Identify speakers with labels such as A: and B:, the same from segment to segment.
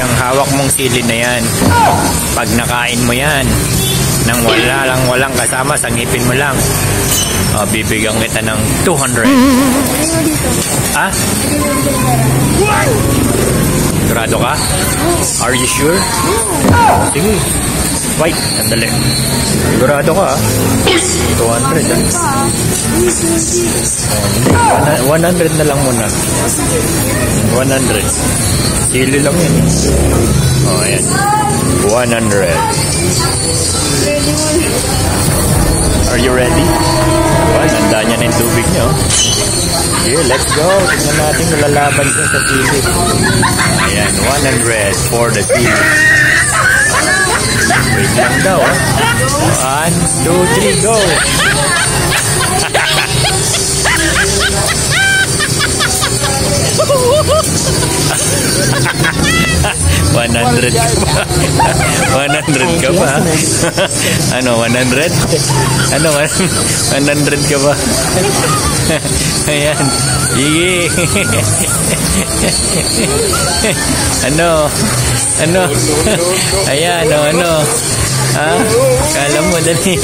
A: Yung hawak mong sili na yan. Pag nakain mo yan, nang walang kasama, sa ngipin mo lang, bibigyan kita ng 200. Ah? Sigurado ka? Are you sure? Sige. Wait, sandali. Sigurado ka, 200, 100 na lang muna. 100. Sili lang yan. Ayan. 100. Are you ready? Handa niya na yung tubig niyo. Here, let's go. Tignan natin kung lalaban siya sa sili. Ayan, 100 for the sili. Wait lang daw. 1, 2, 3, go! 100 ka ba? 100 ka ba? Ano, 100? Ano, 100 ka ba? Ayan. Sige. Ano? Ano? Ayan, ano? Ha? Kala mo, dali.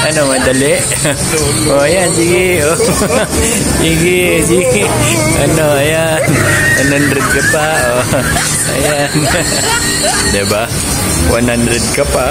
A: Ano, madali? O, ayan, sige. O. Sige, sige. Ano, ayan. 100 ka pa. O. Ayan. Diba? 100 ka pa.